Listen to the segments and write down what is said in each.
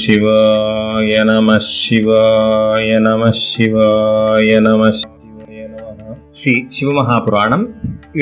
சிவாய நம சிவாய நம சிவாய நம சிவாய நம. ஸ்ரீ சிவமகாபுராணம்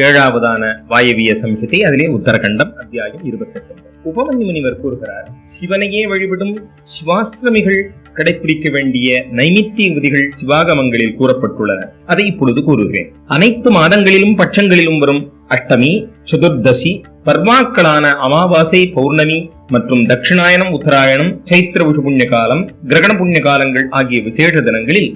7ஆவதான வாயவிய சம்ஹிதை, அதிலே உத்தரகண்டம், அத்தியாயம் 28. உபமன்யு முனிவர் கூறுகிறார், சிவனையே வழிபடும் சிவாசிரமிகள் கடைபிடிக்க வேண்டிய நைமித்திய விதிகள் சிவாகமங்களில் கூறப்பட்டுள்ளன. அதை இப்பொழுது கூறுகிறேன். அனைத்து மாதங்களிலும் பட்சங்களிலும் வரும் அஷ்டமி, சதுர்தசி, பர்வாக்களான அமாவாசை, பௌர்ணமி மற்றும் தட்சிணாயனம், உத்தராயணம், சைத்திர விஷு புண்ணிய காலம், கிரகண புண்ணிய காலங்கள் ஆகிய விசேஷ தினங்களில்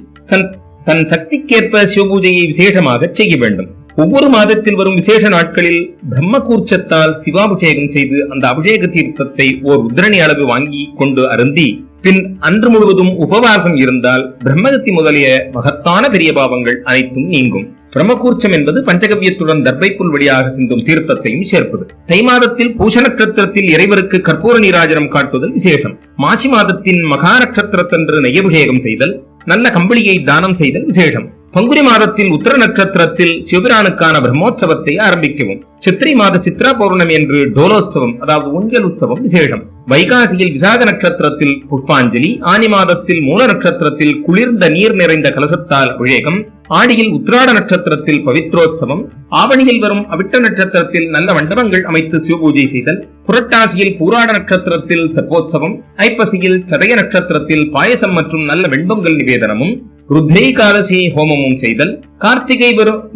தன் சக்திக்கேற்ப சிவபூஜையை விசேஷமாக செய்ய வேண்டும். ஒவ்வொரு மாதத்தில் வரும் விசேஷ நாட்களில் பிரம்மகூர்ச்சத்தால் சிவாபிஷேகம் செய்து அந்த அபிஷேக தீர்த்தத்தை ஓர் உத்திரணி அளவு வாங்கி கொண்டு அருந்தி பின் அன்று முழுவதும் உபவாசம் இருந்தால் பிரம்மகத்தி முதலிய மகத்தான பெரிய பாவங்கள் அனைத்தும் நீங்கும். பிரம்மகூர்ச்சம் என்பது பஞ்சகவ்யத்துடன் தர்பைப்புல் வழியாக சிந்தும் தீர்த்தத்தையும் சேர்ப்பது. தை மாதத்தில் பூஷ நட்சத்திரத்தில் இறைவருக்கு கற்பூர நீராஜனம் காட்டுதல் விசேஷம். மாசி மாதத்தின் மகா நட்சத்திரத்தன்று நெய்யபிஷேகம் செய்தல், நல்ல கம்பளியை தானம் செய்தல் விசேஷம். பங்குனி மாதத்தில் உத்தர நட்சத்திரத்தில் சிவபிரானுக்கான பிரம்மோற்சவத்தை ஆரம்பிக்கவும். சித்திரை மாத சித்ரா பௌர்ணமி என்று டோலோத்சவம், அதாவது ஊஞ்சல் உற்சவம் விசேஷம். வைகாசியில் விசாக நட்சத்திரத்தில் புஷ்பாஞ்சலி, ஆனி மாதத்தில் மூல நட்சத்திரத்தில் குளிர்ந்த நீர் நிறைந்த கலசத்தால் அபிஷேகம், ஆடியில் உத்திராட நட்சத்திரத்தில் பவித்ரோத்சவம், ஆவணியில் வரும் அவிட்ட நட்சத்திரத்தில் நல்ல மண்டபங்கள் அமைத்து சிவபூஜை செய்தல், புரட்டாசியில் பூராட நட்சத்திரத்தில் தர்ப்போத்சவம், ஐப்பசியில் சதய நட்சத்திரத்தில் பாயசம் மற்றும் நல்ல வெண்பொங்கல் நிவேதனமும், ருத்ரேகாதசி ஹோமமும் செய்தல், கார்த்திகை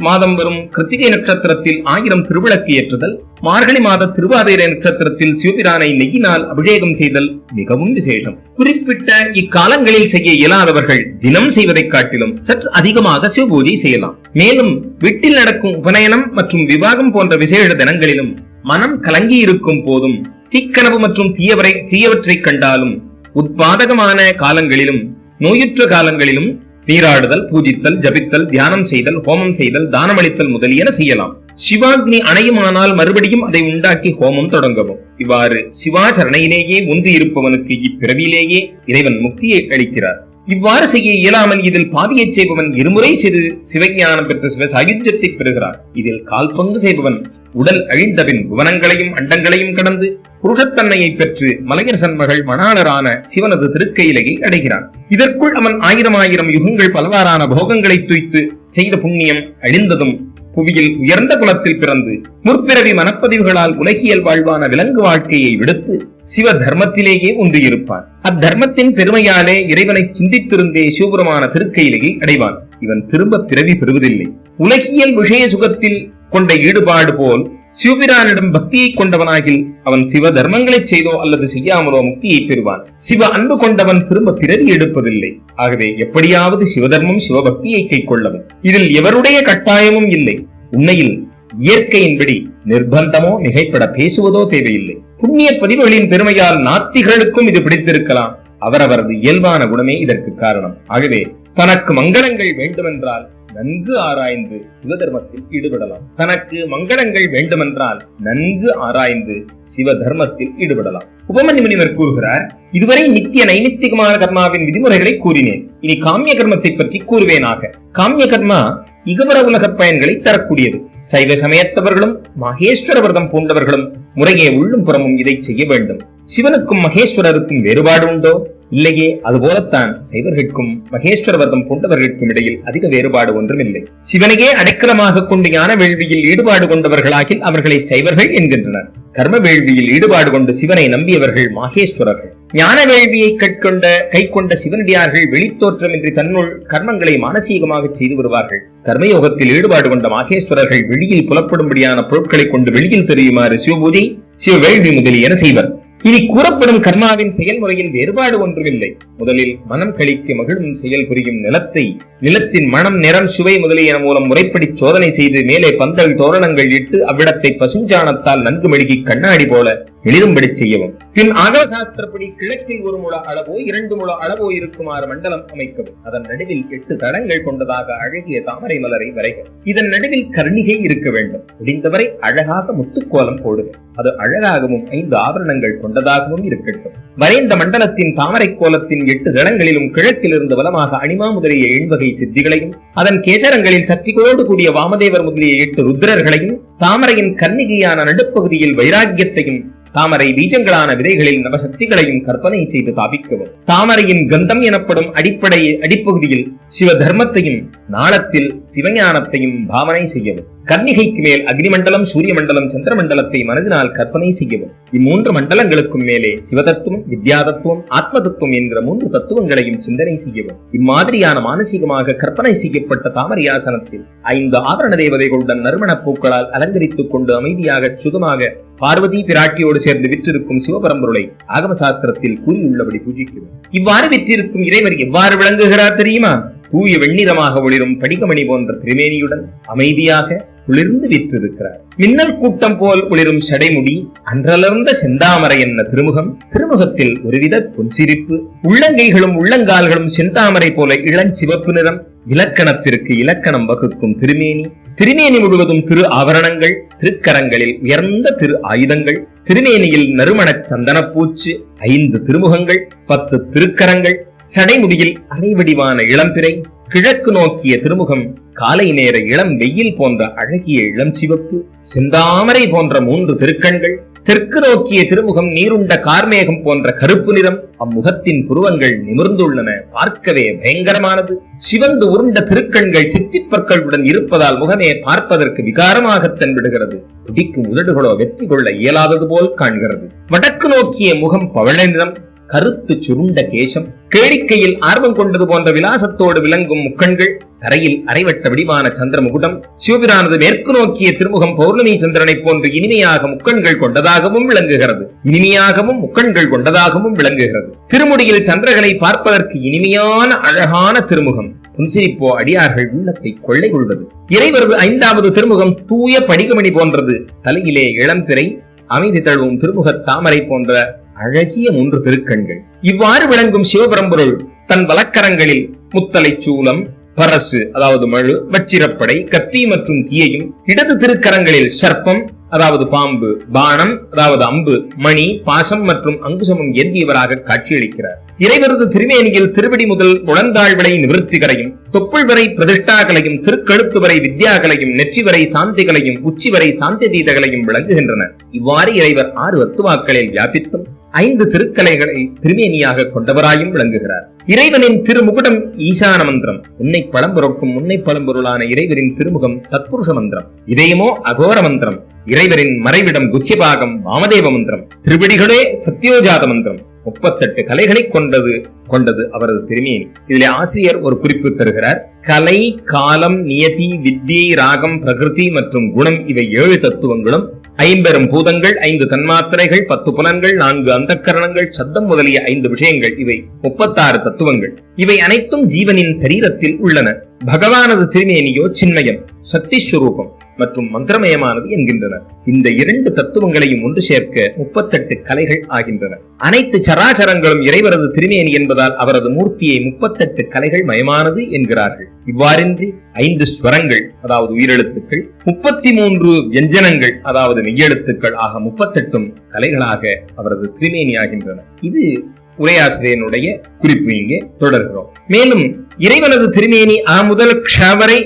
மாதம் வரும் கிருத்திகை நட்சத்திரத்தில் 1000 திருவிளக்கு ஏற்றுதல், மார்கழி மாத திருவாதிரை நட்சத்திரத்தில் சிவபிரானை நெய்யினால் அபிஷேகம் செய்தல் மிகவும் விசேஷம். குறிப்பிட்ட இக்காலங்களில் செய்ய இயலாதவர்கள் தினம் செய்வதை காட்டிலும் சற்று அதிகமாக சிவபூஜை செய்யலாம். மேலும் வீட்டில் நடக்கும் உபநயனம் மற்றும் விவாகம் போன்ற விசேஷ தினங்களிலும், மனம் கலங்கி இருக்கும் போதும், தீக்கனவு மற்றும் தீயவற்றை கண்டாலும், உத்பாதகமான காலங்களிலும், நோயுற்ற காலங்களிலும் நீராடுதல், பூஜித்தல், ஜபித்தல், தியானம் செய்தல், ஹோமம் செய்தல், தானமளித்தல் முதலியன செய்யலாம். சிவாக்னி அணையுமானால் மறுபடியும் அதை உண்டாக்கி ஹோமம் தொடங்கவும். இவ்வாறு சிவாச்சரணையிலேயே ஒன்று இருப்பவனுக்கு இப்பிறவியிலேயே இறைவன் முக்தியை அளிக்கிறார். இவ்வாறு செய்ய இயலாமல் இதில் பாதியை செய்பவன் இருமுறை செய்து சிவஞானம் பெற்ற சிவ சாயுஜ்யத்தை பெறுகிறார். இதில் கால் பங்கு செய்பவன் உடல் அழிந்தபின் புவனங்களையும் அண்டங்களையும் கடந்து புருஷத்தன்மையை பெற்று மலையரசன் மகள் மணாளரான சிவனது திருக்கையிலையை அடைகிறான். இதற்குள் அவன் 1000 யுகங்கள் பலவாறான போகங்களை துய்த்து செய்த புண்ணியம் அழிந்ததும் புவியில் உயர்ந்த குலத்தில் பிறந்து முற்பிறவி மனப்பதிவுகளால் உலகியல் வாழ்வான விலங்கு வாழ்க்கையை விடுத்து சிவ தர்மத்திலேயே ஒன்றியிருப்பான். அத்தர்மத்தின் பெருமையாலே இறைவனை சிந்தித்திருந்தே சிவபுரமான திருக்கையிலையை அடைவான். இவன் திரும்ப பிறவி பெறுவதில்லை. உலகியல் விஷய சுகத்தில் கொண்ட ஈடுபாடு போல் சிவபிரானிடம் பக்தியை கொண்டவனாகில் அவன் சிவ தர்மங்களை செய்தோ அல்லது செய்யாமலோ முக்தியை பெறுவான். சிவ அன்பு கொண்டவன் திரும்ப பிறவி எடுப்பதில்லை. ஆகவே எப்படியாவது சிவதர்மம் சிவபக்தியை கை கொள்ளவும். இதில் எவருடைய கட்டாயமும் இல்லை. உண்மையில் இயற்கையின்படி நிர்பந்தமோ மிகைப்பட பேசுவதோ தேவையில்லை. புண்ணிய பதிவுகளின் பெருமையால் நாத்திகளுக்கும் இது பிடித்திருக்கலாம். அவரவரது இயல்பான குணமே இதற்கு காரணம். ஆகவே தனக்கு மங்களங்கள் வேண்டுமென்றால் நன்கு ஆராய்ந்து சிவதர்மத்தில் ஈடுபடலாம். தனக்கு மங்களங்கள் வேண்டுமென்றால் நன்கு ஆராய்ந்து சிவ தர்மத்தில் ஈடுபடலாம். உபமன்யு முனிவர் கூறுகிறார், இதுவரை நித்திய நைமித்திகமான கர்மாவின் விதிமுறைகளை கூறினேன். இனி காமிய கர்மத்தை பற்றி கூறுவேனாக. காமிய கர்மா இகவர உலக பயன்களை தரக்கூடியது. சைவ சமயத்தவர்களும் மகேஸ்வர விரதம் பூண்டவர்களும் முறையே உள்ளும் புறமும் இதை செய்ய வேண்டும். சிவனுக்கும் மகேஸ்வரருக்கும் வேறுபாடு உண்டோ? இல்லையே. அதுபோலத்தான் சைவர்களுக்கும் மகேஸ்வர விரதம் பூண்டவர்களுக்கும் இடையில் அதிக வேறுபாடு ஒன்றுமில்லை. சிவனையே அடைக்கலமாக கொண்டு ஞான வேள்வியில் ஈடுபாடு கொண்டவர்களாகில் அவர்களை சைவர்கள் என்கின்றனர். கர்ம வேள்வியில் ஈடுபாடு கொண்டு சிவனை நம்பியவர்கள் மகேஸ்வரர்கள். ஞான வேள்வியை கை கொண்ட சிவனடியார்கள் வெளித்தோற்றமின்றி தன்னுள் கர்மங்களை மானசீகமாக செய்து வருவார்கள். கர்மயோகத்தில் ஈடுபாடு கொண்ட மகேஸ்வரர்கள் வெளியில் புலப்படும்படியான பொருட்களை கொண்டு வெளியில் தெரியுமாறு சிவபூஜை, சிவ வேள்வி முதலியன செய்வர். இனி கூறப்படும் கர்மாவின் செயல்முறையில் வேறுபாடு ஒன்றுமில்லை. முதலில் மனம் கழிக்க மகிழும் செயல் புரியும் நிலத்தின் மனம், நிறம், சுவை முதலியன மூலம் முறைப்படி சோதனை செய்து மேலே பந்தல் தோரணங்கள் இட்டு அவ்விடத்தை பசுஞ்சாணத்தால் நன்கு மெழுகி கண்ணாடி போல எளிதும்படி செய்யவும். பின் ஆகம சாஸ்திரப்படி கிழக்கில் 1 முழ அளவோ 2 முழ அளவோ இருக்குமாறு மண்டலம் அமைக்கவும். அதன் நடுவில் 8 தடங்கள் கொண்டதாக அழகிய தாமரை மலரை வரைக. இதன் நடுவில் கர்ணிகை இருக்க வேண்டும். முடிந்தவரை அழகாக முத்துக்கோலம் போடுக. அது அழகாகவும் 5 ஆபரணங்கள் கொண்டதாகவும் இருக்கட்டும். வரைந்த மண்டலத்தின் தாமரை கோலத்தின் 8 தடங்களிலும் கிழக்கிலிருந்து வலமாக அணிமா முதலிய 7 வகை சித்திகளையும், அதன் கேசரங்களில் சக்திகளோடு கூடிய வாமதேவர் முதலிய 8 ருத்ரர்களையும், தாமரையின் கன்னிகையான நடுப்பகுதியில் வைராக்கியத்தையும், தாமரை பீஜங்களான விதைகளில் நவசக்திகளையும் கற்பனை செய்து தாபிக்கவும். தாமரையின் கந்தம் எனப்படும் அடிப்பகுதியில் சிவ தர்மத்தையும், நாளத்தில் சிவஞானத்தையும் பாவனை செய்யவும். கன்னிகைக்கு மேல் அக்னிமண்டலம், சூரிய மண்டலம், சந்திரமண்டலத்தை மனதினால் கற்பனை செய்யவும். இம்மூன்று மண்டலங்களுக்கும் மேலே சிவதத்துவம், வித்யாதத்துவம், ஆத்ம தத்துவம் என்கிற 3 தத்துவங்களையும் சிந்தனை செய்யவும். இம்மாதிரியான மானசீகமாக கற்பனை செய்யப்பட்ட தாமரையாசனத்தில் 5 ஆவரண தேவதைகளுடன் நறுமணப் பூக்களால் அலங்கரித்துக் கொண்டு அமைதியாக சுகமாக பார்வதி பிராட்டியோடு சேர்ந்து விற்றிருக்கும் சிவபரம்பொருளை ஆகம சாஸ்திரத்தில் கூறியுள்ளபடி பூஜிக்கிறோம். இவ்வாறு விற்றிருக்கும் இறைவர் எவ்வாறு விளங்குகிறார் தெரியுமா? தூய வெண்ணிறமாக ஒளிரும் படிகமணி போன்ற திருமேனியுடன் அமைதியாக குளிர்ந்து விற்றிருக்கிறார். மின்னல் கூட்டம் போல் ஒளிரும் சடைமுடி, அன்றலர்ந்த செந்தாமரை என்ன திருமுகம், திருமுகத்தில் ஒருவித புன்சிரிப்பு, உள்ளங்கைகளும் உள்ளங்கால்களும் செந்தாமரை போல இளஞ்சிவப்பு நிறம், இலக்கணத்திற்கு இலக்கணம் வகுக்கும் திருமேனி, திருமேனி முழுவதும் திரு ஆவரணங்கள், திருக்கரங்களில் உயர்ந்த திரு ஆயுதங்கள், திருமேனியில் நறுமணச் சந்தனப்பூச்சு, 5 திருமுகங்கள், 10 திருக்கரங்கள், சடைமுடியில் அரைவடிவான இளம்பிறை, கிழக்கு நோக்கிய திருமுகம், காலை நேர இளம் வெயில் போன்ற அழகிய இளம் சிவப்பு, செந்தாமரை போன்ற 3 திருக்கண்கள், தெற்கு நோக்கிய திருமுகம் நீருண்ட கார்மேகம் போன்ற கருப்பு நிறம், அம்முகத்தின் புருவங்கள் நிமிர்ந்துள்ளன, பார்க்கவே பயங்கரமானது. சிவந்து உருண்ட திருக்கண்கள் தித்திப்பற்களுடன் இருப்பதால் முகமே பார்ப்பதற்கு விகாரமாக தென்படுகிறது. துடிக்கும் உதடுகளோ வெற்றி கொள்ள இயலாதது போல் காண்கிறது. வடக்கு நோக்கிய முகம் பவழ நிறம், கருத்து சுருண்ட கேசம், கேளிக்கையில் ஆர்வம் கொண்டது போன்ற விலாசத்தோடு விளங்கும் முக்கண்கள், தரையில் அரைவட்ட வடிவான சந்திரமுகுடம். சிவபிரானது மேற்கு நோக்கிய திருமுகம் பௌர்ணமி சந்திரனை போன்று இனிமையாக முக்கண்கள் கொண்டதாகவும் விளங்குகிறது. இனிமையாகவும் முக்கண்கள் கொண்டதாகவும் விளங்குகிறது. திருமுடியில் சந்திரகளை பார்ப்பதற்கு இனிமையான அழகான திருமுகம். புன்சிரிப்போ அடியார்கள் உள்ளத்தை கொள்ளை கொள்வது. இறைவரது 5வது திருமுகம் தூய படிகமணி போன்றது. தலையிலே இளம்பிறை, அமைதி தழுவும் திருமுக தாமரை போன்ற அழகிய 3 திருக்கண்கள். இவ்வாறு விளங்கும் சிவபரம்பொருள் தன் வலக்கரங்களில் முத்தலை சூலம், பரசு அதாவது மழு, வச்சிரப்படை, கத்தி மற்றும் தீயையும், இடது திருக்கரங்களில் சர்ப்பம் அதாவது பாம்பு, பாணம் அதாவது அம்பு, மணி, பாசம் மற்றும் அங்குசமும் ஏந்தியவராக காட்சியளிக்கிறார். இறைவரது திருமேனியில் திருவடி முதல் முழந்தாள் வரை நிவர்த்திகளையும், தொப்புள் வரை பிரதிஷ்டாக்களையும், திருக்கழுத்து வரை வித்யாக்களையும், நெற்றி வரை சாந்திகளையும், உச்சி வரை சாந்தி தீதங்களையும் விளங்குகின்றன. இவ்வாறு இறைவர் 6 தத்துவாக்களில் வியாபித்தும் 5 திருக்கலைகளை திருமேனியாக கொண்டவராயும் விளங்குகிறார். இறைவனின் திருமுகுடம் ஈசான மந்திரம். உன்னை பழம்பொருட்கும் முன்னை பழம்பொருளான இறைவரின் திருமுகம் தத்புருஷ மந்திரம். இதயமோ அகோர மந்திரம். இறைவரின் மறைவிடம் குஹ்யபாகம் வாமதேவ மந்திரம். திருவடிகளே சத்யோஜாத மந்திரம். 38 கலைகளை கொண்டது அவரது திருமேனி. இதிலே ஆசிரியர் ஒரு குறிப்பு தருகிறார். கலை, காலம், நியதி, வித்யை, ராகம், பிரகிருதி மற்றும் குணம் இவை 7 தத்துவங்களும், 50 பூதங்கள், 5 தன்மாத்திரைகள், 10 புலன்கள், 4 அந்தக்கரணங்கள், சத்தம் முதலிய 5 விஷயங்கள் இவை 36 தத்துவங்கள். இவை அனைத்தும் ஜீவனின் சரீரத்தில் உள்ளன. பகவானது திருமேனியோ சின்மயம், சக்தி ஸ்வரூபம் மற்றும் மந்திரமயமானது என்கின்றனர். இந்த 2 தத்துவங்களையும் ஒன்று சேர்க்க 38 கலைகள் ஆகின்றன. அனைத்து சராச்சரங்களும் இறைவரது திருமேனி என்பதால் அவரது மூர்த்தியை 38 கலைகள் மயமானது என்கிறார்கள். இவ்வாறின்றி 5 ஸ்வரங்கள் அதாவது உயிரெழுத்துக்கள், 33 வியஞ்சனங்கள் அதாவது மெய்யெழுத்துக்கள் ஆக 38 கலைகளாக அவரது திருமேனி ஆகின்றன. இது உரையாசிரியனுடைய குறிப்பு. இங்கே தொடர்கிறோம். மேலும் இறைவனது திருமேனி ஆ முதல் க்ஷவரை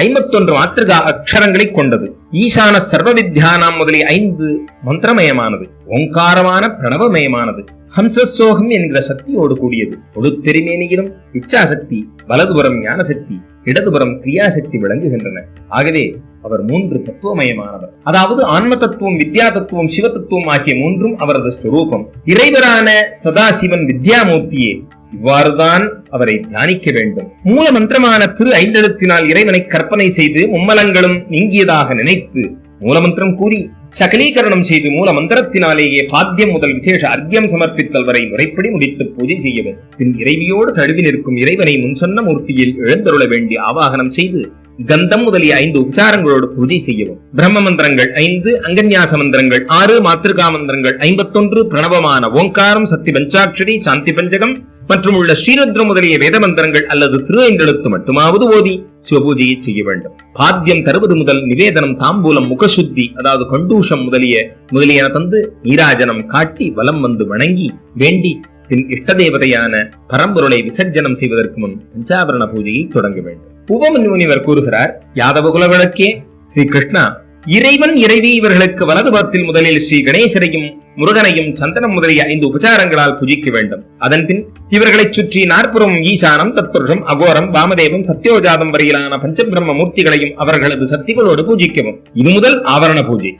51 மாத்திருகா அக்ஷரங்களை கொண்டது. ஈசான சர்வ வித்யானாம் முதலிய 5 மந்திரமயமானது. ஓங்காரமான பிரணவமயமானது. ஹம்சசோகம் என்கிற சக்தியோடு கூடியது. ஒடுத்தெருமேனியிலும் இச்சாசக்தி, வலதுபுறம் ஞானசக்தி, இடதுபுறம் கிரியாசக்தி விளங்குகின்றன. ஆகவே அவர் 3 தத்துவமயமானவர். அதாவது ஆன்ம தத்துவம், வித்யா தத்துவம், சிவ தத்துவம் ஆகிய 3ம் அவரது ஸ்வரூபம். இறைவரான சதாசிவன் வித்யாமூர்த்தியே. இவ்வாறுதான் அவரை தியானிக்க வேண்டும். மூல மந்திரமான திரு 5 எழுத்தினால் இறைவனை கற்பனை செய்து மும்மலங்களும் நீங்கியதாக நினைத்து மூலமந்திரம் கூறி சகலீகரணம் செய்து மூல மந்திரத்தினாலேயே பாத்தியம் முதல் விசேஷ அர்க்கியம் சமர்ப்பித்தல் வரை முறைப்படி முடித்து பூஜை செய்யவும். பின் இறைவியோடு தழுவி நிற்கும் இறைவனை முன்சொன்ன மூர்த்தியில் எழுந்தருள வேண்டி ஆவாகனம் செய்து கந்தம் முதலிய 5 உச்சாரங்களோடு பூஜை செய்யவும். பிரம்ம மந்திரங்கள் 5, அங்கன்யாச மந்திரங்கள் 6, மாத்திருகா மந்திரங்கள் 51, பிரணவமான ஓங்காரம், சக்தி பஞ்சாட்சரி, சாந்தி பஞ்சகம் மற்றும் உள்ள ஸ்ரீருத்ரம் முதலிய வேத மந்திரங்கள் அல்லது திரு 5 எழுத்து மட்டுமாவது ஓதி சிவபூஜையை செய்ய வேண்டும். பாத்தியம் தருவது முதல் நிவேதனம், தாம்பூலம், முகசுத்தி அதாவது கண்டூஷம் முதலியன தந்து நீராஜனம் காட்டி வலம் வந்து வணங்கி வேண்டி பின் இஷ்ட தேவதையான பரம்பொருளை விசர்ஜனம் செய்வதற்கு முன் பஞ்சாபரண பூஜையை தொடங்க வேண்டும். உபமுனிவர் கூறுகிறார், யாதவ குல விளக்கே, ஸ்ரீ கிருஷ்ணா, இறைவன் இறைவி இவர்களுக்கு வலதுபுறத்தில் முதலில் ஸ்ரீ கணேசரையும் முருகனையும் சந்தனம் முதலிய 5 உபச்சாரங்களால் பூஜிக்க வேண்டும். அதன்பின் இவர்களை சுற்றி நாற்புறம் ஈசானம், தத்புருஷம், அகோரம், வாமதேவம், சத்யோஜாதம் வரையிலான பஞ்சபிரம்ம மூர்த்திகளையும் அவர்களது சக்திகளோடு பூஜிக்கவும். இது முதல் ஆவரண பூஜை.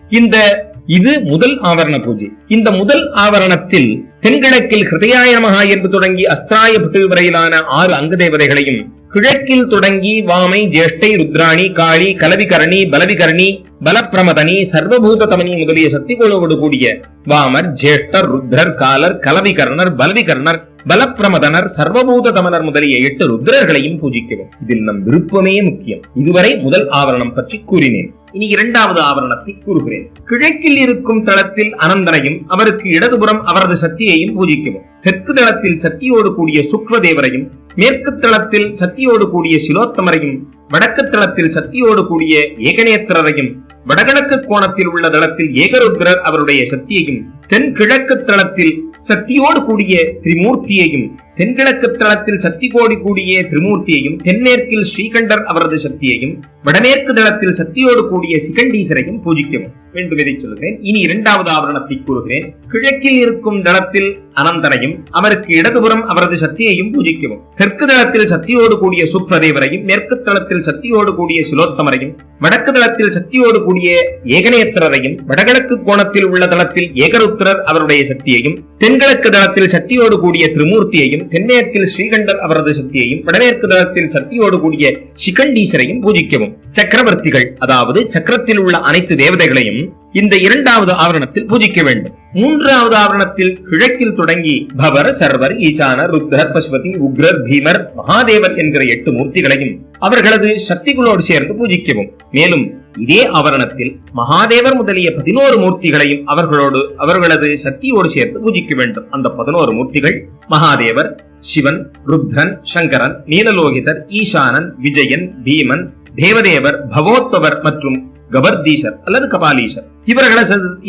இந்த முதல் ஆவரணத்தில் தென்கிழக்கில் ஹிருதயாய நமஹ என்று தொடங்கி அஸ்திராய பட்டு வரையிலான 6 அங்க தேவதைகளையும், கிழக்கில் தொடங்கி வாமை, ஜேஷ்டை, ருத்ராணி, காளி, கலவிகரணி, பலவிகரணி, பலப்பிரமதனி, சர்வபூத தமனி முதலிய சக்திகளோடு கூடிய வாமர், ஜேஷ்டர், ருத்ரர், காலர், கலவிகர்ணர், பலவிகர்ணர், பலப்பிரமதனர், சர்வபூத தமனர் முதலிய 8 ருத்ரர்களையும் பூஜிக்கவும். இதில் நம் விருப்பமே முக்கியம். இதுவரை முதல் ஆவரணம் பற்றி கூறினேன். இனி 2வது ஆவரணத்தை கூறுகிறேன். கிழக்கில் இருக்கும் தளத்தில் அனந்தனையும் அவருக்கு இடதுபுறம் அவரது சக்தியையும் பூஜிக்கவும். தெற்கு தளத்தில் சக்தியோடு கூடிய சுக்ரதேவரையும், மேற்கு தளத்தில் சக்தியோடு கூடிய சிலோத்தமரையும், வடக்கு தளத்தில் சக்தியோடு கூடிய ஏகநேத்திரரையும், வடகிழக்கு கோணத்தில் உள்ள தளத்தில் ஏகருத்ரர் அவருடைய சக்தியையும், தென்கிழக்கு தளத்தில் சக்தியோடு கூடிய திரிமூர்த்தியையும், தென்கிழக்கு தளத்தில் சக்தி கோடி கூடிய திரிமூர்த்தியையும், தென்மேற்கில் ஸ்ரீகண்டர் அவரது சக்தியையும், வடமேற்கு தளத்தில் சக்தியோடு கூடிய சிகண்டீசரையும் பூஜிக்கவும். மீண்டும் இதை சொல்கிறேன். இனி 2வது ஆவரணத்தை கூறுகிறேன். கிழக்கில் இருக்கும் தளத்தில் அனந்தனையும் அவருக்கு இடதுபுறம் அவரது சக்தியையும் பூஜிக்கவும். தெற்கு தளத்தில் சக்தியோடு கூடிய சுப்ரதேவரையும், மேற்கு தளத்தில் சக்தியோடு கூடிய சிலோத்தமரையும், வடக்கு தளத்தில் சக்தியோடு கூடிய ஏகநேத்திரரையும், வடகிழக்கு கோணத்தில் உள்ள தளத்தில் ஏகருத்திரர் அவருடைய சக்தியையும், தென்கிழக்கு தளத்தில் சக்தியோடு கூடிய திரிமூர்த்தியையும், தென்மேற்கில் ஸ்ரீகண்டர் அவரது சக்தியையும், வடமேற்கு தளத்தில் சக்தியோடு கூடிய சிகண்டீசரையும் பூஜிக்கவும். சக்கரவர்த்திகள், அதாவது சக்கரத்தில் உள்ள அனைத்து தேவதைகளையும் இந்த 2வது ஆவரணத்தில் பூஜிக்க வேண்டும். 3வது ஆவரணத்தில் கிழக்கில் தொடங்கி பவர், சர்வர், ஈசானர், ருத்ரர், பசுபதி, உக்ரர், பீமர், மகாதேவர் என்கிற 8 மூர்த்திகளையும் அவர்களது சக்திகளோடு சேர்ந்து பூஜிக்கவும். மேலும் இதே ஆவரணத்தில் மகாதேவர் முதலிய 11 மூர்த்திகளையும் அவர்களது சக்தியோடு சேர்த்து பூஜிக்க வேண்டும். அந்த 11 மூர்த்திகள் மகாதேவர், சிவன், ருத்ரன், சங்கரன், நீலலோகிதர், ஈசானன், விஜயன், பீமன், தேவதேவர், பவோத்பவர் மற்றும் கபர்தீசர் அல்லது கபாலீசர்.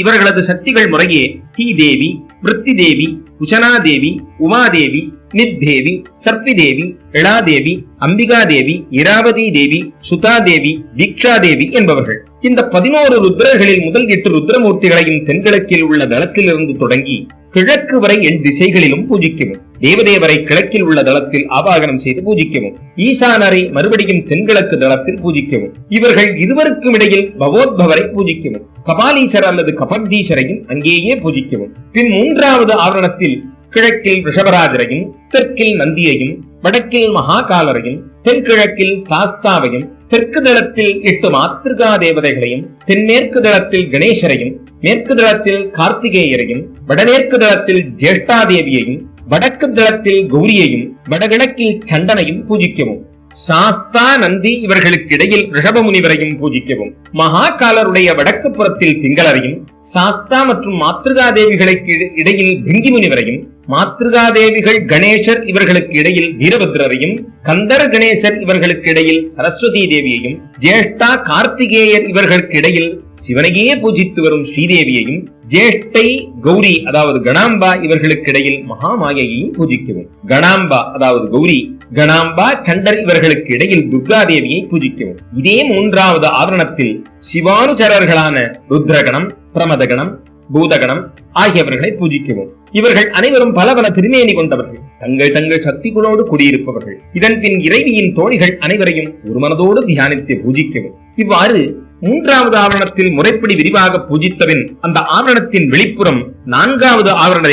இவர்களது சக்திகள் முறையே தீ தேவி, விருத்தி தேவி, உச்சனாதேவி, உமாதேவி, நித்தேவி, சர்ப்பிதேவி, இளாதேவி, அம்பிகாதேவி, இராவதி தேவி, சுதாதேவி, தீக்ஷாதேவி என்பவர்கள். இந்த 11 ருத்ரர்களில் முதல் 8 ருத்ரமூர்த்திகளையும் தென்கிழக்கில் உள்ள தளத்திலிருந்து தொடங்கி கிழக்கு வரை 8 திசைகளிலும் பூஜிக்கவும். தேவதேவரை கிழக்கில் உள்ள தளத்தில் ஆவாகனம் செய்து பூஜிக்கவும். ஈசானரை மறுபடியும் தென்கிழக்கு தளத்தில் பூஜிக்கவும். இவர்கள் இருவருக்கும் இடையில் பவோத்பவரை பூஜிக்கவும். கபாலீசர் அல்லது கபர்தீசரையும் அங்கேயே பூஜிக்கவும். பின் 3வது ஆவரணத்தில் கிழக்கில் ரிஷபராஜரையும், தெற்கில் நந்தியையும், வடக்கில் மகாகாலரையும், தென்கிழக்கில் சாஸ்தாவையும், தெற்கு தளத்தில் 8 மாத்திருகா தேவதைகளையும், தென்மேற்கு தளத்தில் கணேசரையும், மேற்கு தளத்தில் கார்த்திகேயரையும், வடமேற்கு தளத்தில் ஜேஷ்டாதேவியையும், வடக்கு தளத்தில் கௌரியையும், வடகிழக்கில் சண்டனையும் பூஜிக்கவும். சாஸ்தா, நந்தி இவர்களுக்கு இடையில் ரிஷப முனிவரையும் பூஜிக்கவும். மகாகாலருடைய வடக்கு புறத்தில் பிங்களரையும், சாஸ்தா மற்றும் மாத்திருகாதேவிகளுக்கு இடையில் பிங்கி முனிவரையும், மாத்திருகாதேவிகள் கணேசர் இவர்களுக்கு இடையில் வீரபத்ரரையும், கந்தர் கணேசர் இவர்களுக்கு இடையில் சரஸ்வதி தேவியையும், ஜேஷ்டா கார்த்திகேயர் இவர்களுக்கு இடையில் சிவனையே பூஜித்து வரும் ஸ்ரீதேவியையும், ஜேஷ்டை கௌரி அதாவது கணாம்பா இவர்களுக்கு இடையில் மகாமாயையையும் பூஜிக்கவும். கணாம்பா அதாவது கௌரி, கணாம்பா, சண்டர் இவர்களுக்கு இடையில் துர்காதேவியை பூஜிக்கவும். இதே 3வது ஆவரணத்தில் சிவானுச்சரர்களான ருத்ரகணம், பிரமதகணம், பூதகணம் ஆகியவர்களை பூஜிக்கவும். இவர்கள் அனைவரும் பல திருமேனி கொண்டவர்கள், தங்கள் சக்திகளோடு குடியிருப்பவர்கள். இதன் பின் இறைவியின் தோழிகள் அனைவரையும் ஒரு மனதோடு தியானித்து பூஜிக்கவும். இவ்வாறு 3வது ஆவரணத்தில் முறைப்படி விரிவாக பூஜித்தபின் அந்த ஆவரணத்தின் வெளிப்புறம் 4வது ஆவரண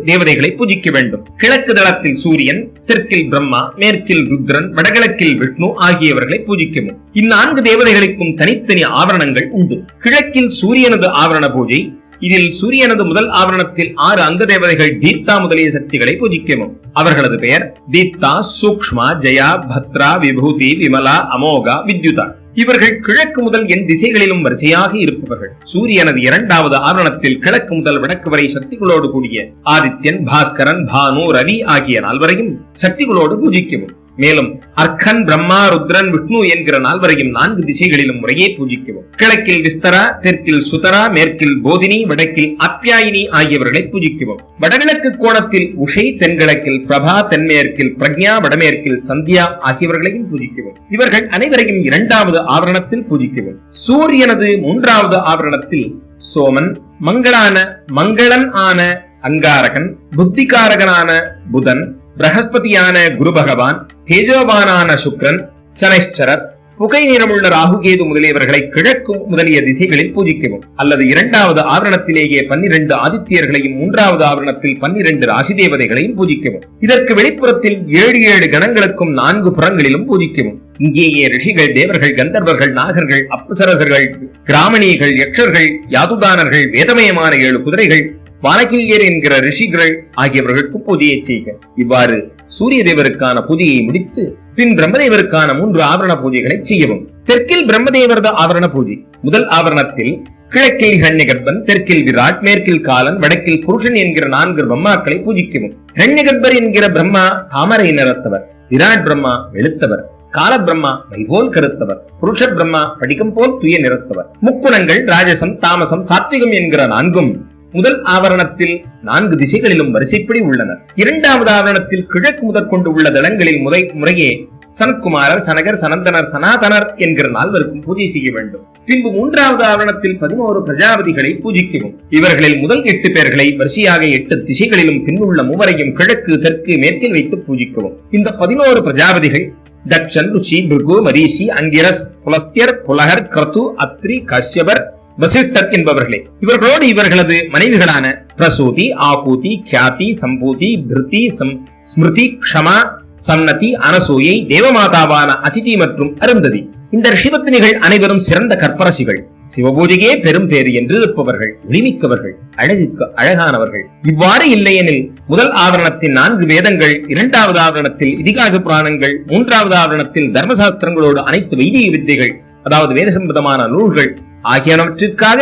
தேவதைகளை பூஜிக்க வேண்டும். கிழக்கு தளத்தில் சூரியன், தெற்கில் பிரம்மா, மேற்கில் ருத்ரன், வடகிழக்கில் விஷ்ணு ஆகியவர்களை பூஜிக்கவும். இந்நான்கு தேவதைகளுக்கும் தனித்தனி ஆவரணங்கள் உண்டு. கிழக்கில் சூரியனது ஆவரண பூஜை. இதில் சூரியனது முதல் ஆவரணத்தில் 6 அங்க தேவதைகள் தீப்தா முதலிய சக்திகளை பூஜிக்கவும். அவர்களது பெயர் தீப்தா, சூக்ஷ்மா, ஜயா, பத்ரா, விபூதி, விமலா, அமோகா, வித்யுதா. இவர்கள் கிழக்கு முதல் என் திசைகளிலும் வரிசையாக இருப்பவர்கள். சூரியனது 2வது ஆவரணத்தில் கிழக்கு முதல் வடக்கு வரை சக்திகளோடு கூடிய ஆதித்யன், பாஸ்கரன், பானு, ரவி ஆகிய 4வரையும் சக்திகளோடு பூஜிக்கவும். மேலும் அர்க்கன், பிரம்மா, ருத்ரன், விஷ்ணு என்கிற நால்வரையும் 4 திசைகளிலும் முறையே பூஜிக்கவும். கிழக்கில் விஸ்தரா, தெற்கில் சுதரா, மேற்கில் போதினி, வடக்கில் அப்யாயினி ஆகியவர்களை பூஜிக்கவும். வடகிழக்கு கோணத்தில் உஷை, தென்கிழக்கில் பிரபா, தென்மேற்கில் பிரக்ஞா, வடமேற்கில் சந்தியா ஆகியவர்களையும் பூஜிக்கவும். இவர்கள் அனைவரையும் 2வது ஆவரணத்தில் பூஜிக்கவும். சூரியனது 3வது ஆவரணத்தில் சோமன், மங்களன் ஆன அங்காரகன், புத்திகாரகனான புதன், பிரகஸ்பதியான குரு பகவான், தேஜோவானான சுக்ரன், சனைஸ்சரர், புகை நிறமுள்ள ராகுகேது முதலியவர்களை கிழக்கு முதலிய திசைகளில் பூஜிக்கவும். அல்லது 2வது ஆவரணத்திலேயே 12 ஆதித்யர்களையும் 3வது ஆவரணத்தில் 12 ராசி தேவதைகளையும் பூஜிக்கவும். இதற்கு வெளிப்புறத்தில் 7 கணங்களுக்கும் 4 புறங்களிலும் பூஜிக்கவும். இங்கேயே ரிஷிகள், தேவர்கள், கந்தர்வர்கள், நாகர்கள், அப்சரசர்கள், கிராமணிகள், யக்ஷர்கள், யாதுதானர்கள், வேதமயமான 7 குதிரைகள், வானகில்யர் என்கிற ரிஷிகள் ஆகியவர்களுக்கு பூஜையை செய்க. இவ்வாறு சூரிய தேவருக்கான பூஜையை முடித்து பின் பிரம்மதேவருக்கான 3 ஆவரண பூஜைகளை செய்யவும். தெற்கில் பிரம்மதேவரது ஆவரண பூஜை. முதல் ஆவரணத்தில் கிழக்கில் ஹிரண்யகர்ப்பன், தெற்கில் விராட், மேற்கில் காலன், வடக்கில் புருஷன் என்கிற 4 பிரம்மாக்களை பூஜிக்கவும். ஹிரண்யகர்ப்பர் என்கிற பிரம்மா தாமரை நிறத்தவர், விராட் பிரம்மா வெளுத்தவர், கால பிரம்மா மைபோல் கருத்தவர், புருஷ பிரம்மா படிகம் போல் துய நிறத்தவர். முக்குணங்கள் ராஜசம், தாமசம், சாத்விகம் என்கிற 4ம் முதல் ஆவரணத்தில் 4 திசைகளிலும் வரிசைப்படி உள்ளனர். 2வது ஆவரணத்தில் கிழக்கு முதற்கொண்டு உள்ள தளங்களில் முறையே சனத்குமாரர், சனகர், சனந்தனர், சனாதனர் என்கிற 4வருக்கும் பூஜை செய்ய வேண்டும். பின்பு 3வது ஆவரணத்தில் 11 பிரஜாபதிகளை பூஜிக்கவும். இவர்களில் முதல் 8 பேர்களை வரிசையாக 8 திசைகளிலும் பின்னுள்ள 3வரையும் கிழக்கு, தெற்கு, மேற்கில் வைத்து பூஜிக்கவும். இந்த 11 பிரஜாபதிகள் தக்ஷன், ருச்சி, பிருகு, மரீஷி, அங்கிரஸ், புலஸ்தியர், புலகர், கிரது, அத்ரி, கஷ்யபர், வசிஷ்டர் என்பவர்களே. இவர்களோடு இவர்களது மனைவிகளான பிரசூதி, ஆகூதி, கியாதி, சம்பூதி, பிருதி, ஸ்மிருதி, க்ஷமா, சன்னதி, அனசூயை, தேவமாதாவான அதிதி மற்றும் அருந்ததி. இந்த ரிஷிபத்தினிகள் அனைவரும் சிறந்த கற்பரசிகள், சிவபூஜையே பெரும் பேறு என்று இருப்பவர்கள், ஒளிமிக்கவர்கள், அழகுக்கு அழகானவர்கள். இவ்வாறு இல்லையெனில் முதல் ஆவரணத்தின் 4 வேதங்கள், 2வது ஆவரணத்தில் இதிகாச புராணங்கள், 3வது ஆவரணத்தில் தர்மசாஸ்திரங்களோடு அனைத்து வைதிக வித்தைகள், அதாவது வேத சம்பந்தமான நூல்கள் ஆகியவற்றிற்காக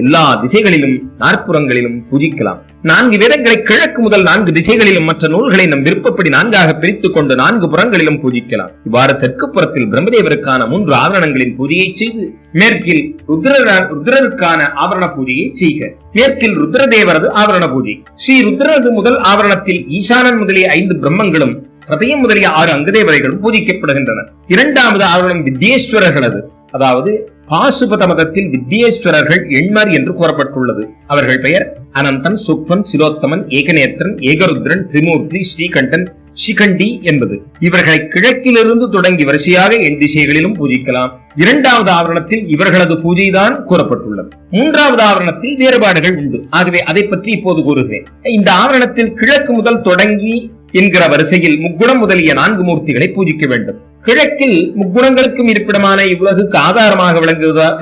எல்லா திசைகளிலும் 4புறங்களிலும் பூஜிக்கலாம். 4 வேதங்களை கிழக்கு முதல் 4 திசைகளிலும் மற்ற நூல்களை நம் விருப்பப்படி 4ஆக பிரித்துக் கொண்டு 4 புறங்களிலும் பூஜிக்கலாம். இவ்வாறு தெற்கு புறத்தில் பிரம்மதேவருக்கான 3 ஆவரணங்களின் பூஜையை செய்து மேற்கில் ருத்ரருக்கான ஆவரண பூஜையை செய்க. மேற்கில் ருத்ரதேவரது ஆவரண பூஜை. ஸ்ரீ ருத்ரனது முதல் ஆவரணத்தில் ஈசானன் முதலிய 5 பிரம்மங்களும், ஹிருதயம் முதலிய 6 அங்கதேவதைகளும் பூஜிக்கப்படுகின்றன. 2வது ஆவரணம் வித்யேஸ்வரர்களது, அதாவது பாசுபத மதத்தில் வித்யேஸ்வரர்கள் எண்மர் என்று கூறப்பட்டுள்ளது. அவர்கள் பெயர் அனந்தன், சுக்மன், சிலோத்தமன், ஏகநேத்திரன், ஏகருத்ரன், திரிமூர்த்தி, ஸ்ரீகண்டன், சிகண்டி என்பது. இவர்களை கிழக்கிலிருந்து தொடங்கி வரிசையாக 8 திசைகளிலும் பூஜிக்கலாம். 2வது ஆவரணத்தில் இவர்களது பூஜைதான் கூறப்பட்டுள்ளது. 3வது ஆவரணத்தில் வேறுபாடுகள் உண்டு. ஆகவே அதை பற்றி இப்போது கூறுகிறேன். இந்த ஆவரணத்தில் கிழக்கு முதல் தொடங்கி என்கிற வரிசையில் முக்குணம் முதலிய 4 மூர்த்திகளை பூஜிக்க வேண்டும். கிழக்கில் முக்குணங்களுக்கும் இருப்பிடமான இவ்வுலகுக்கு ஆதாரமாக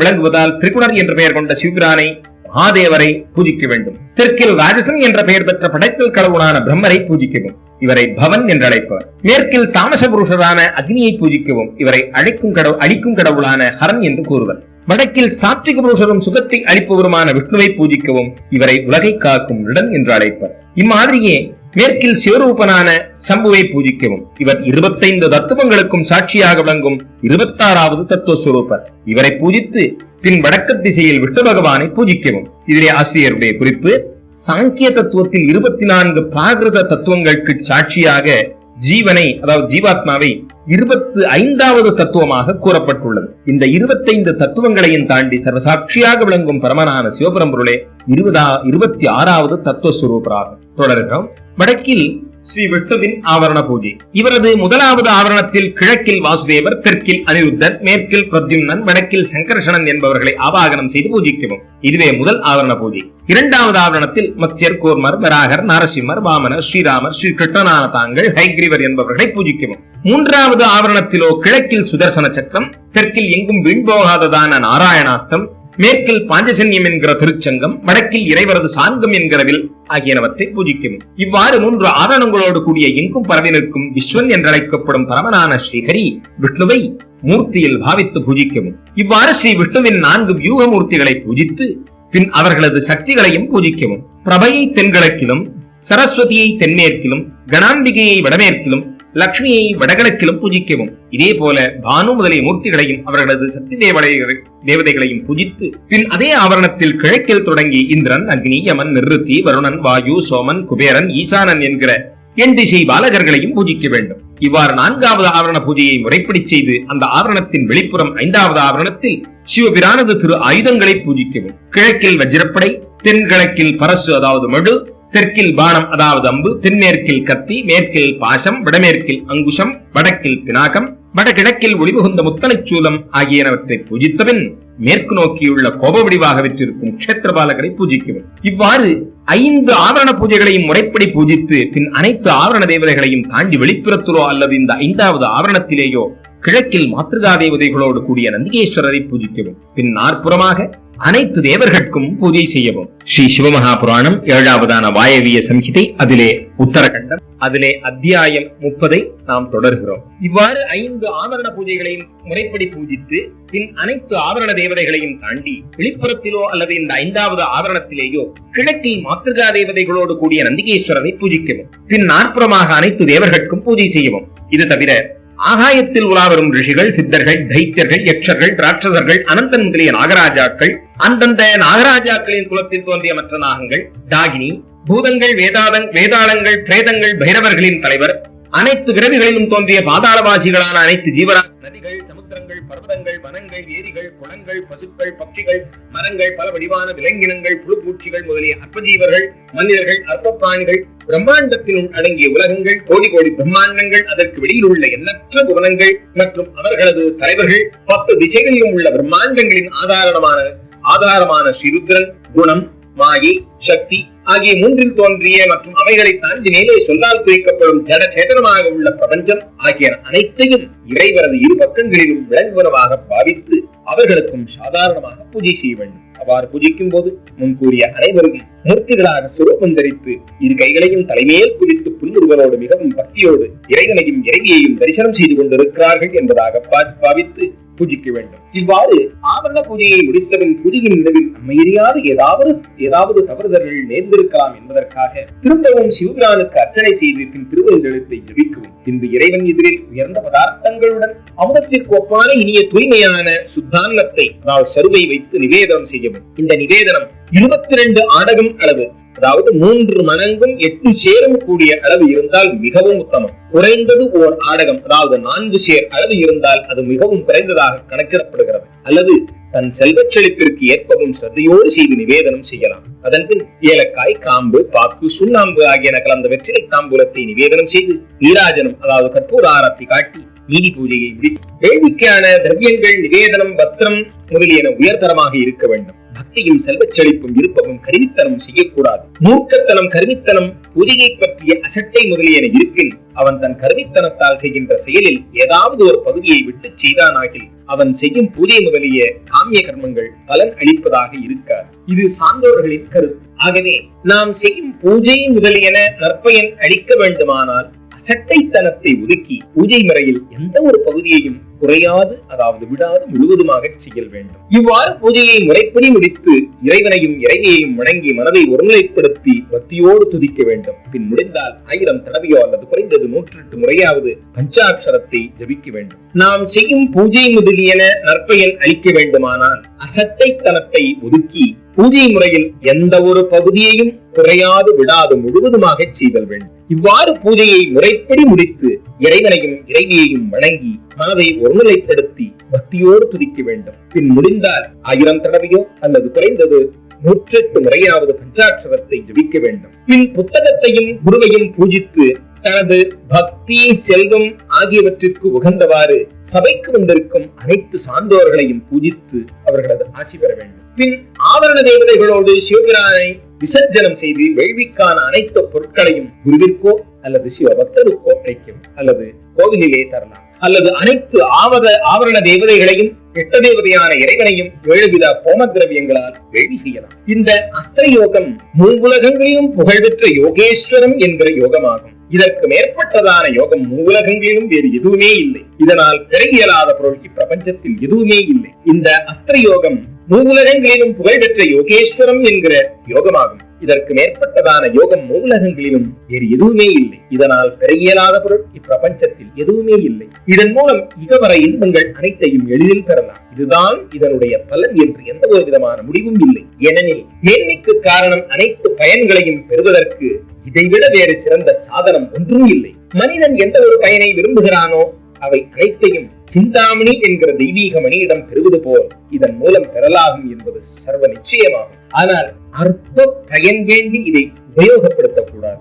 விளங்குவதால் திரிகுணர் என்ற பெயர் கொண்ட சிவபிரானை, மகாதேவரை பூஜிக்க வேண்டும். தெற்கில் ராஜசன் என்ற பெயர் பெற்ற படைத்தல் கடவுளான பிரம்மரை பூஜிக்கவும். இவரை பவன் என்று அழைப்பவர். மேற்கில் தாமச புருஷரான அக்னியை பூஜிக்கவும். இவரை அழிக்கும் கடவுளான ஹரன் என்று கூறுவர். வடக்கில் சாத்விக புருஷரும் சுகத்தை அளிப்பவருமான விஷ்ணுவை பூஜிக்கவும். இவரை உலகை காக்கும் ரிடன் என்று அழைப்பர். இம்மாதிரியே மேற்கில் சிவரூபனான சம்புவை பூஜிக்கவும். இவர் 25 தத்துவங்களுக்கும் சாட்சியாக விளங்கும் 26வது தத்துவஸ்வரூபர். இவரை பூஜித்து பின் வடக்கு திசையில் விஷ்ணு பகவானை பூஜிக்கவும். இதிலே ஆசிரியருடைய குறிப்பு: சாங்கிய தத்துவத்தில் 24 பிராகிருத தத்துவங்களுக்கு சாட்சியாக ஜீவனை, அதாவது ஜீவாத்மாவை 25வது தத்துவமாக கூறப்பட்டுள்ளது. இந்த 25 தத்துவங்களையும் தாண்டி சர்வசாட்சியாக விளங்கும் பரமனான சிவபரம்பொருளே 26வது தத்துவஸ்வரூபராகும். தொடர்கிறோம். வடக்கில் ஸ்ரீ விஷ்ணுவின் ஆவரண பூஜை. இவரது முதலாவது ஆவரணத்தில் கிழக்கில் வாசுதேவர், தெற்கில் அனிருத்தர், மேற்கில் பிரத்யும்னன், வடக்கில் சங்கர்ஷணன் என்பவர்களை ஆவாகனம் செய்து பூஜிக்கவும். இதுவே முதல் ஆவரண பூஜை. 2வது ஆவரணத்தில் மத்ஸ்யர், கூர்மர், வராகர், நரசிம்மர், வாமனர், ஸ்ரீராமர், ஸ்ரீ கிருஷ்ணனான தாங்கள், ஹைகிரீவர் என்பவர்களை பூஜிக்கவும். 3வது ஆவரணத்திலோ கிழக்கில் சுதர்சன சக்கரம், தெற்கில் எங்கும் வீண்போகாததான நாராயணாஸ்தம், மேற்கில் பாஞ்சசன்யம் என்கிற திருச்சங்கம், வடக்கில் இறைவரது சாங்கம் என்கிற வில் ஆகியனவற்றை பூஜிக்கவும். இவ்வாறு 3 ஆவரணங்களோடு கூடிய எங்கும் பரவி நிற்கும் விஸ்வன் என்றழைக்கப்படும் பரமனான ஸ்ரீஹரி விஷ்ணுவை மூர்த்தியில் பாவித்து பூஜிக்கவும். இவ்வாறு ஸ்ரீ விஷ்ணுவின் 4 வியூக மூர்த்திகளை பூஜித்து பின் அவர்களது சக்திகளையும் பூஜிக்கவும். பிரபையை தென்கிழக்கிலும், சரஸ்வதியை தென்மேற்கிலும், கணாம்பிகையை வடமேற்கிலும், லட்சுமியை வடகிழக்கிலும் பூஜிக்கவும். இதே போல பானு முதலிய மூர்த்திகளையும் அவர்களது சக்தி தேவதைகளையும் பூஜித்து பின் அதே ஆவரணத்தில் கிழக்கில் தொடங்கி இந்திரன், அக்னி, யமன், நிருத்தி, வருணன், வாயு, சோமன், குபேரன், ஈசானன் என்கிற என் திசை பாலகர்களையும் பூஜிக்க வேண்டும். இவ்வாறு 4வது ஆவரண பூஜையை முறைப்படி செய்து அந்த ஆவரணத்தின் வெளிப்புறம் 5வது ஆவரணத்தில் சிவபிரானது திரு ஆயுதங்களை பூஜிக்கவும். கிழக்கில் வஜ்ரப்படை, தென்கிழக்கில் பரசு அதாவது மழு, தெற்கில் பானம் அதாவது அம்பு, தென்மேற்கில் கத்தி, மேற்கில் பாசம், வடமேற்கில் அங்குஷம், வடக்கில் பினாகம், வடகிழக்கில் ஒளிபுகுந்த முத்தலைச்சூலம் ஆகியனவற்றை பூஜித்தபின் மேற்கு நோக்கியுள்ள கோப வடிவாக விற்றிருக்கும் க்ஷேத்திரபாலகரை பூஜிக்கவும். இவ்வாறு 5 ஆவரண பூஜைகளையும் முறைப்படி பூஜித்து பின் அனைத்து ஆவரண தேவதைகளையும் தாண்டி வெளிப்புறத்திலோ அல்லது இந்த 5வது ஆவரணத்திலேயோ கிழக்கில் மாத்ருகா தேவதைகளோடு கூடிய நந்திகேஸ்வரரை பூஜிக்கவும். பின் நாற்புறமாக அனைத்து தேவர்களுக்கும் பூஜை செய்யவும். ஸ்ரீ சிவமகா புராணம் 7வதான வாயவிய சம்ஹிதை, அதிலே உத்தரகண்டம், அதிலே அத்தியாயம் 30 நாம் தொடர்கிறோம். இவ்வாறு 5 ஆவரண பூஜைகளையும் முறைப்படி பூஜித்து பின் அனைத்து ஆவரண தேவதைகளையும் தாண்டி வெளிப்புறத்திலோ அல்லது இந்த 5வது ஆவரணத்திலேயோ கிழக்கில் மாத்ருகா தேவதைகளோடு கூடிய நந்திகேஸ்வரரை பூஜிக்கவும். பின் நாற்புறமாக அனைத்து தேவர்களுக்கும் பூஜை செய்யவும். இது தவிர ஆகாயத்தில் உலாவரும் ரிஷிகள், சித்தர்கள், தைத்தியர்கள், யக்ஷர்கள், ராட்சசர்கள், அனந்தன் முதலிய நாகராஜாக்கள், அந்தந்த நாகராஜாக்களின் குலத்தில் தோன்றிய மற்ற நாகங்கள், தாகினி, பூதங்கள், வேதாளங்கள், பிரேதங்கள், பைரவர்களின் தலைவர், அனைத்து பிறவிகளிலும் தோன்றிய பாதாளவாசிகளான அனைத்து ஜீவராசி, நதிகள், சமுத்திரங்கள், பர்வதங்கள், வனங்கள், ஏரிகள், குளங்கள், பசுக்கள், பட்சிகள், மரங்கள், பல வடிவான விலங்கினங்கள், புழுப்பூச்சிகள் முதலிய அற்பஜீவர்கள், மனிதர்கள், அற்ப பிராணிகள், பிரம்மாண்டத்தினுள் அடங்கிய உலகங்கள், கோடி கோடி பிரம்மாண்டங்கள், அதற்கு வெளியில் உள்ள எண்ணற்ற புவனங்கள் மற்றும் அவர்களது தலைவர்கள், 10 திசைகளிலும் உள்ள பிரம்மாண்டங்களின் ஆதாரமான ஸ்ரீருத்ரன், குணம், மாயை, சக்தி ஆகிய 3இல் தோன்றிய மற்றும் அவைகளை தாண்டி மேலே சொல்லால் குறிக்கப்படும் ஜட சேதனமாக உள்ள பிரபஞ்சம் ஆகிய அனைத்தையும் இறைவரது 2 பக்கங்களிலும் விளங்குவனவாக பாவித்து அவர்களுக்கும் சாதாரணமாக பூஜை செய்ய வேண்டும். அவ்வாறு பூஜிக்கும் போது முன்கூறிய அனைவரும் மூர்த்திகளாக சுரூபம் தரித்து 2 கைகளையும் தலைமையில் குறித்து புன்முறுவலோடு மிகவும் பக்தியோடு இறைவனையும் இறைவியையும் தரிசனம் செய்து கொண்டிருக்கிறார்கள் என்பதாக பாவித்து பூஜிக்க வேண்டும். இவ்வாறு ஆவரண பூஜையை முடித்தபின் பூஜையின் நிலவில் நம்மையறியாத ஏதாவது தவறுதல்கள் நேர்ந்திருக்கலாம் என்பதற்காக திரும்பவும் சிவபிரானுக்கு அர்ச்சனை செய்து பின் திருவெழுத்தை ஜபிக்கவும். பின்பு இறைவன் எதிரில் உயர்ந்த பதார்த்தங்களுடன் அமுதத்திற்கு ஒப்பான இனிய தூய்மையான சுத்தான்னத்தை அதாவது சருவை வைத்து நிவேதனம் செய்யவும். இந்த நிவேதனம் 22 ஆடகம் அளவு அதாவது 3 மடங்கும் 8 சேரும் கூடிய அளவு இருந்தால் மிகவும் உத்தமம். குறைந்தது ஓர் ஆடகம் அதாவது 4 சேர் அளவு இருந்தால் அது மிகவும் குறைந்ததாக கணக்கிடப்படுகிறது. அல்லது தன் செல்வச் செழிப்பிற்கு ஏற்பவும் ஸ்ரத்தையோடு செய்து நிவேதனம் செய்யலாம். அதன்பின் ஏலக்காய், காம்பு, பாக்கு, சுண்ணாம்பு ஆகியன கலந்த வெற்றிலை தாம்பூலத்தை நிவேதனம் செய்து நீராஜனம் அதாவது கற்பூர ஆரத்தி காட்டி நீதி பூஜையை முடித்து வேள்விக்கான திரவியங்கள், நிவேதனம், வஸ்திரம் முதலியன உயர்தரமாக இருக்க வேண்டும். பக்தியும் செல்வச் செழிப்பும் இருப்பவும் கருவித்தனம் செய்யக்கூடாது. மூர்க்கத்தனம், கருவித்தனம், பூஜையை பற்றிய அசட்டை முதலியன இருப்பின் அவன் தன் கருவித்தனத்தால் செய்கின்ற செயலில் ஏதாவது ஒரு பகுதியை விட்டு செய்தானாகில் அவன் செய்யும் பூஜை முதலிய காமிய கர்மங்கள் பலன் அளிப்பதாக இருக்காது. இது சான்றோர்களின் கருத்து. ஆகவே நாம் செய்யும் பூஜை முதலியன நற்பயன் அளிக்க வேண்டுமானால் அசட்டைத்தனத்தை ஒதுக்கி பூஜை முறையில் எந்த ஒரு பகுதியையும் குறையாது அதாவது விடாது முழுவதுமாக செய்ய வேண்டும். இவ்வாறு பூஜையை முறைப்படி முடித்து இறைவனையும் இறைவியையும் வணங்கி மனதை ஒருநிலைப்படுத்தி பக்தியோடு துதிக்க வேண்டும். பின் முடிந்தால் 1000 தடவையோ அல்லது குறைந்தது 108 முறையாவது பஞ்சாட்சரத்தை ஜபிக்க வேண்டும். நாம் செய்யும் பூஜை முதலியன நற்பயன் அளிக்க வேண்டுமானால் அசட்டைத்தனத்தை ஒதுக்கி பூஜை முறையில் எந்த ஒரு பகுதியையும் குறையாது விடாது முழுவதுமாக செய்தல் வேண்டும். இவ்வாறு பூஜையை முறைப்படி முடித்து இறைவனையும் இறைவியையும் வணங்கி மனதை ஒருநிலைப்படுத்தி பக்தியோடு துதிக்க வேண்டும். பின் முடிந்தால் 1000 தடவையோ அல்லது குறைந்தது 108 முறையாவது பஞ்சாட்சரத்தை ஜபிக்க வேண்டும். பின் புத்தகத்தையும் குருவையும் பூஜித்து தனது பக்தி, செல்வம் ஆகியவற்றிற்கு உகந்தவாறு சபைக்கு வந்திருக்கும் அனைத்து சான்றோர்களையும் பூஜித்து அவர்களது ஆசி பெற வேண்டும். பின் ஆவரண தேவதைகளோடு சிவபிரானை விசர்ஜனம் செய்து வேள்விக்கான அனைத்து பொருட்களையும் குருவிற்கோ அல்லது சிவபக்தருக்கோ அழைக்கும் அல்லது கோவிலிலே தரலாம். அல்லது அனைத்து ஆவரண தேவதைகளையும் 8 தேவதையான இறைவனையும் 7 வித ஹோம திரவியங்களால் வேள்வி செய்யலாம். இந்த அஸ்திர யோகம் மூவுலகங்களிலும் புகழ்பெற்ற யோகேஸ்வரம் என்கிற யோகமாகும். இதற்கு மேற்பட்டதான யோகம் மூவுலகங்களிலும் வேறு எதுவுமே இல்லை. இதனால் பெற இயலாத பொருள் இப்பிரபஞ்சத்தில் எதுவுமே இல்லை. இந்த அஸ்திர யோகம் மூவுலகங்களிலும் புகழ்பெற்ற யோகேஸ்வரம் என்கிற யோகமாகும். இதற்கு மேற்பட்டதான யோகம் மூலகங்களிலும் வேறு எதுவுமே இல்லை. இதனால் பெற இயலாத பொருள் இப்பிரபஞ்சத்தில் எதுவுமே இல்லை. இதன் மூலம் இகவர இன்பங்கள் அனைத்தையும் எளிதில் பெறலாம். இதுதான் இதனுடைய பலன் என்று எந்த ஒரு விதமான முடிவும் இல்லை. ஏனெனில் மேன்மைக்கு காரணம் அனைத்து பயன்களையும் பெறுவதற்கு இதைவிட வேறு சிறந்த சாதனம் ஒன்றும் இல்லை. மனிதன் எந்த ஒரு பயனை விரும்புகிறானோ அவை அனைத்தையும் சிந்தாமணி என்கிற தெய்வீக மணியிடம் பெறுவது போல் இதன் மூலம் பெறலாகும் என்பது சர்வ நிச்சயமாகும். ஆனால் அற்ப பயன் வேண்டி இதை உபயோகப்படுத்தக்கூடாது.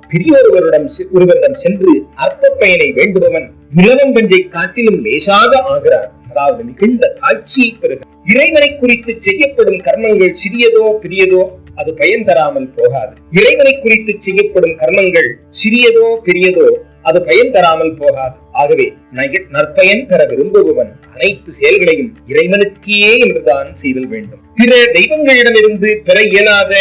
ஒருவரிடம் சென்று அற்ப பயனை வேண்டுபவன் இளவம் பஞ்சை காட்டிலும் லேசாக ஆகிறார். அதாவது மிகுந்த காட்சியை பெறுகிறார். இறைவனை குறித்து செய்யப்படும் கர்மங்கள் சிறியதோ பெரியதோ அது பயன் தராமல் போகாது. இறைவனை குறித்து செய்யப்படும் கர்மங்கள் சிறியதோ பெரியதோ அது பயன் தராமல் போகாது. ஆகவே நற்பயன் பெற விரும்புபவன் அனைத்து செயல்களையும் இறைவனுக்கே என்றுதான் செய்தல் வேண்டும். பிற தெய்வங்களிடமிருந்து பெற இயலாத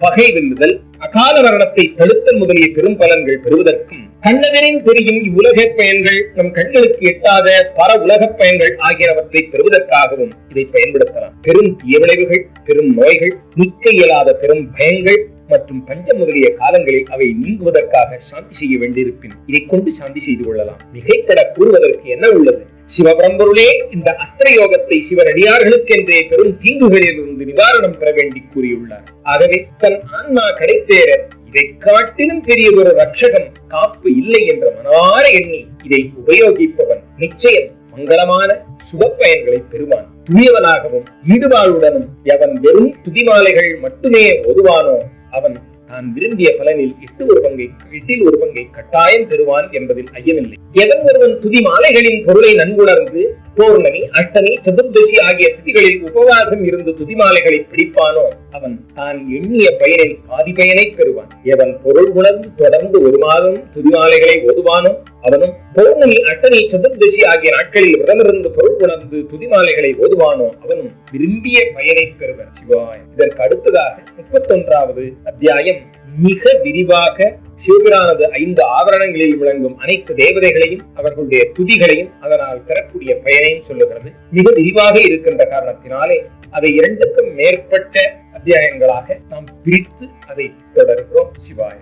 பகை வெல்லுதல், அகால மரணத்தை தடுத்தல் முதலிய பெரும் பலன்கள் பெறுவதற்கும், கண்ணெதிரில் தெரியும் இவ்வுலக பயன்கள் நம் கண்களுக்கு எட்டாத பர உலக பயன்கள் ஆகியவற்றை பெறுவதற்காகவும் இதை பயன்படுத்தலாம். பெரும் தீய விளைவுகள், பெரும் நோய்கள், நிற்க இயலாத பெரும் பயங்கள் மற்றும் பஞ்சம் முதலிய காலங்களில் அவை நீங்குவதற்காக சாந்தி செய்ய வேண்டியிருப்பின் இதை கொண்டு சாந்தி செய்து கொள்ளலாம். மிகைப்பட கூறுவதற்கு என்ன உள்ளது? சிவபரம்பொருளே இந்த அஸ்திர யோகத்தை சிவனடியார்களுக்கு என்றே பெரும் தீங்குகளிலிருந்து நிவாரணம் பெற வேண்டி கூறியுள்ளார். ஆகவே தன் ஆன்மா கிடைத்தேற இதை காட்டிலும் பெரிய ஒரு ரட்சகம் காப்பு இல்லை என்ற மனார எண்ணி இதை உபயோகிப்பவன் நிச்சயம் மங்களமான சுப பயன்களை பெறுவான். தூயவனாகவும் ஈடுபாடுடனும் எவன் வெறும் துதிமாலைகள் மட்டுமே ஓதுவானோ அவன் தான் விரும்பிய பலனில் எட்டில் ஒரு பங்கை கட்டாயம் பெறுவான் என்பதில் ஐயமில்லை. எவன் ஒருவன் துதி மாலைகளின் பொருளை நன்குணர்ந்து பௌர்ணமி, அஷ்டமி, சதுர்தசி ஆகிய திதிகளில் உபவாசம் இருந்து துதிமாலைகளை பிடிப்பானோ அவன் தான் எண்ணிய பயனில் பாதி பயனை பெறுவான். எவன் பொருள் உணர்ந்து தொடர்ந்து ஒரு மாதம் துதிமாலைகளை ஓதுவானோ அவனும் பௌர்ணமி, அஷ்டமி, சதுர்தசி ஆகிய நாட்களில் விரதமிருந்து பொருள் உணர்ந்து துதிமாலைகளை ஓதுவானோ அவனும் விரும்பிய பயனை பெறுவன். சிவாய். இதற்கு அடுத்ததாக 31வது அத்தியாயம் மிக விரிவாக சிவபிரானது 5 ஆவரணங்களில் விளங்கும் அனைத்து தேவதைகளையும் அவர்களுடைய துதிகளையும் அதனால் பெறக்கூடிய பயனையும் சொல்லுகிறது. மிக விரிவாக இருக்கின்ற காரணத்தினாலே அதை 2க்கும் மேற்பட்ட அத்தியாயங்களாக நாம் பிரித்து அதை தொடர்கிறோம். சிவாய.